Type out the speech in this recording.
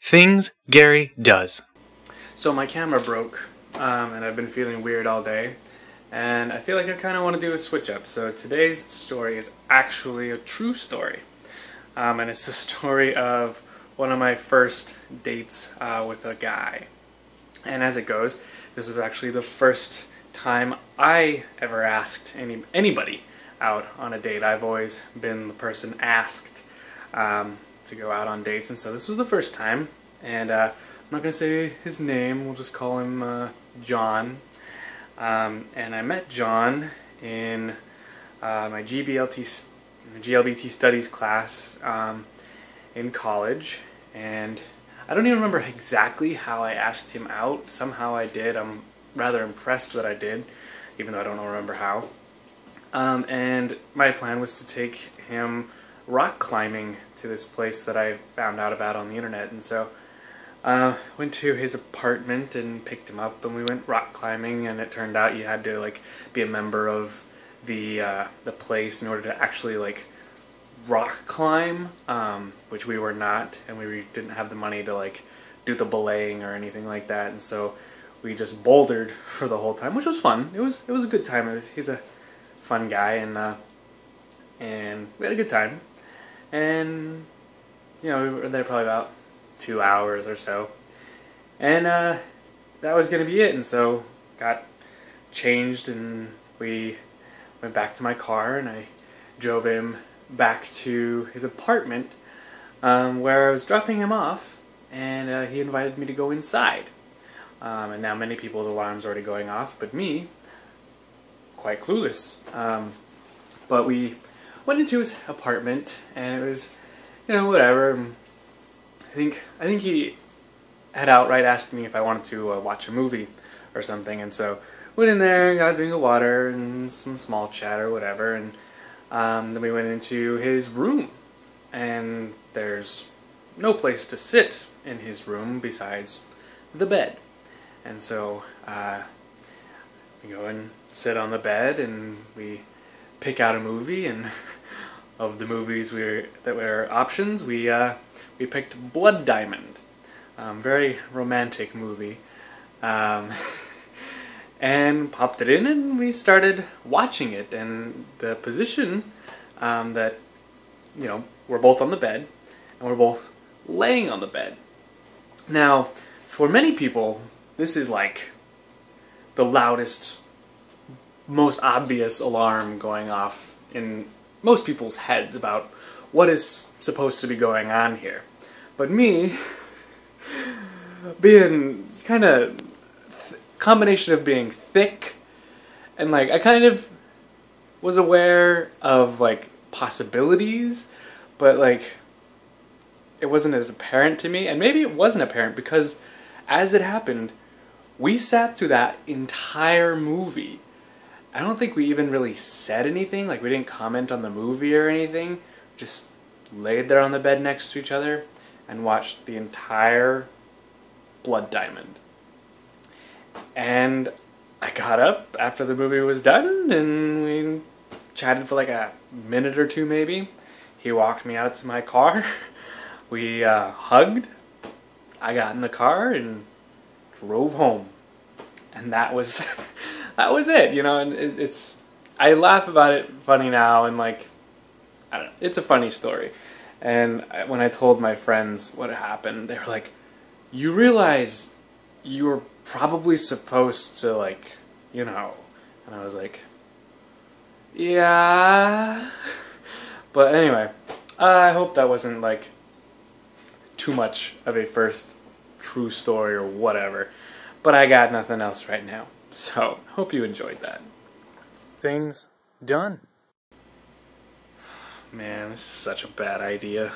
Things Gary does. So my camera broke, and I've been feeling weird all day, and I feel like I kind of want to do a switch up. So today's story is actually a true story, and it's the story of one of my first dates with a guy. And as it goes, this was actually the first time I ever asked anybody out on a date. I've always been the person asked to go out on dates, and so this was the first time. And I'm not going to say his name, we'll just call him John. And I met John in my GLBT studies class in college, and I don't even remember exactly how I asked him out. Somehow I did. I'm rather impressed that I did, even though I don't remember how. And my plan was to take him rock climbing to this place that I found out about on the internet. And so went to his apartment and picked him up, and we went rock climbing, and it turned out you had to like be a member of the place in order to actually like rock climb, which we were not, and we didn't have the money to like do the belaying or anything like that, and so we just bouldered for the whole time, which was fun. It was a good time. He's a fun guy, and we had a good time. And you know, we were there probably about 2 hours or so, and that was gonna be it. And so got changed, and we went back to my car, and I drove him back to his apartment, where I was dropping him off, and he invited me to go inside. And now many people's alarms are already going off, but me, quite clueless. But we went into his apartment, and it was, you know, whatever. I think he had outright asked me if I wanted to watch a movie or something, and so went in there and got a drink of water and some small chat or whatever, and then we went into his room, and there's no place to sit in his room besides the bed. And so we go and sit on the bed, and we pick out a movie, and of the movies that were options, we picked Blood Diamond. Very romantic movie. And popped it in, and we started watching it. And the position that, you know, we're both on the bed, and we're both laying on the bed. Now, for many people, this is like the loudest, most obvious alarm going off in most people's heads about what is supposed to be going on here. But me, being kind of combination of being thick and like I kind of was aware of like possibilities, but like it wasn't as apparent to me, and maybe it wasn't apparent because as it happened, we sat through that entire movie. I don't think we even really said anything, like we didn't comment on the movie or anything, just laid there on the bed next to each other and watched the entire Blood Diamond. And I got up after the movie was done, and we chatted for like a minute or two maybe. He walked me out to my car, we hugged, I got in the car and drove home. And that was that was it, you know. And I laugh about it funny now, and like I don't know, it's a funny story. And when I told my friends what happened, they were like, "You realize you were probably supposed to, like, you know." And I was like, "Yeah." But anyway, I hope that wasn't like too much of a first true story or whatever. But I got nothing else right now. So, hope you enjoyed that. Things done. Man, this is such a bad idea.